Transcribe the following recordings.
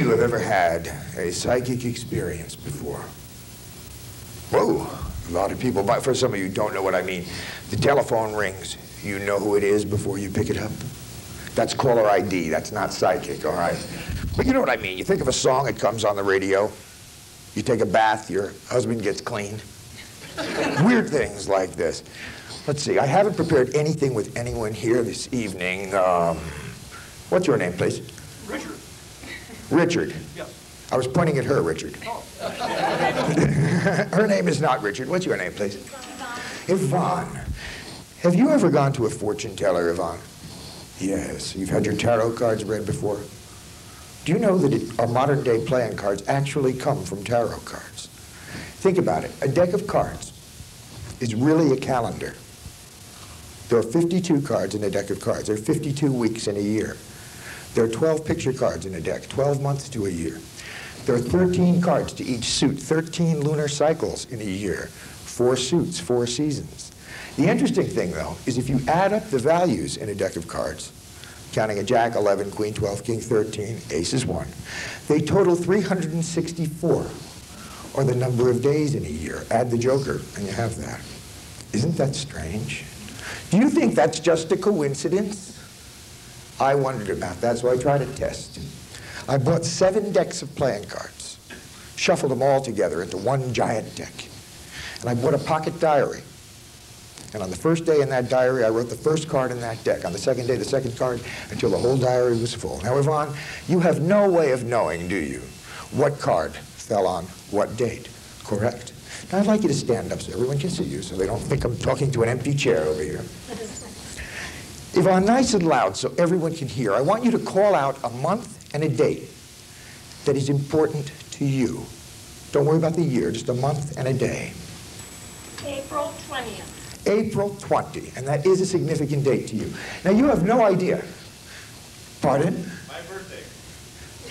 you have ever had a psychic experience before? Whoa, a lot of people. But for some of you who don't know what I mean, the telephone rings. You know who it is before you pick it up? That's caller ID. That's not psychic, all right? But you know what I mean. You think of a song, it comes on the radio. You take a bath, your husband gets clean. Weird things like this. Let's see, I haven't prepared anything with anyone here this evening. What's your name, please? Richard. Richard? Yes. I was pointing at her, Richard. Oh. Her name is not Richard. What's your name, please? Yvonne. Have you ever gone to a fortune teller, Yvonne? Yes. You've had your tarot cards read before? Do you know that our modern day playing cards actually come from tarot cards? Think about it. A deck of cards is really a calendar. There are 52 cards in a deck of cards. There are 52 weeks in a year. There are 12 picture cards in a deck, 12 months to a year. There are 13 cards to each suit, 13 lunar cycles in a year, 4 suits, 4 seasons. The interesting thing, though, is if you add up the values in a deck of cards, counting a jack, 11, queen, 12, king, 13, ace is 1, they total 364, or the number of days in a year. Add the joker, and you have that. Isn't that strange? Do you think that's just a coincidence? I wondered about that, so I tried a test. I bought 7 decks of playing cards, shuffled them all together into one giant deck, and I bought a pocket diary. And on the first day in that diary, I wrote the first card in that deck. On the second day, the second card, until the whole diary was full. Now, Yvonne, you have no way of knowing, do you, what card fell on what date, correct? Now, I'd like you to stand up so everyone can see you, so they don't think I'm talking to an empty chair over here. Yvonne, nice and loud so everyone can hear. I want you to call out a month and a date that is important to you. Don't worry about the year, just a month and a day. April 20th. April 20, and that is a significant date to you. Now, you have no idea. Pardon? My birthday.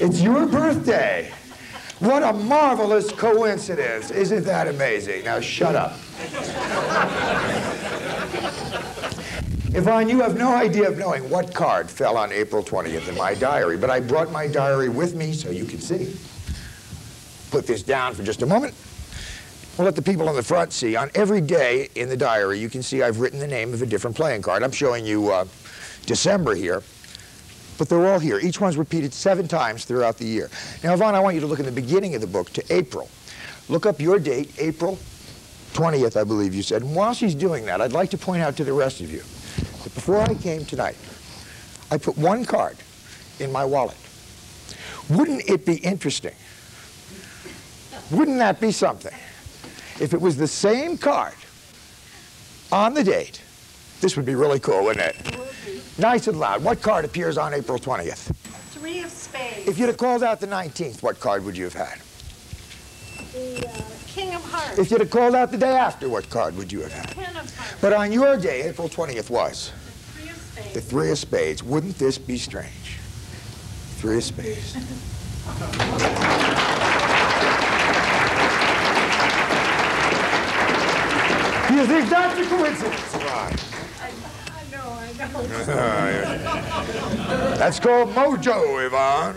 It's your birthday. What a marvelous coincidence. Isn't that amazing? Now, shut up. Yvonne, you have no idea of knowing what card fell on April 20th in my diary, but I brought my diary with me so you can see. Put this down for just a moment. We'll let the people on the front see. On every day in the diary, you can see I've written the name of a different playing card. I'm showing you December here, but they're all here. Each one's repeated 7 times throughout the year. Now, Yvonne, I want you to look in the beginning of the book to April. Look up your date, April 20th, I believe you said. And while she's doing that, I'd like to point out to the rest of you that before I came tonight, I put one card in my wallet. Wouldn't it be interesting? Wouldn't that be something? If it was the same card on the date, this would be really cool, wouldn't it? It would be. Nice and loud. What card appears on April 20th? 3 of spades. If you'd have called out the 19th, what card would you have had? The King of Hearts. If you'd have called out the day after, what card would you have had? 10 of Hearts. But on your day, April 20th was? The 3 of spades. The 3 of spades. Wouldn't this be strange? 3 of spades. You think that's a coincidence? Right. I know. That's called mojo, Yvonne.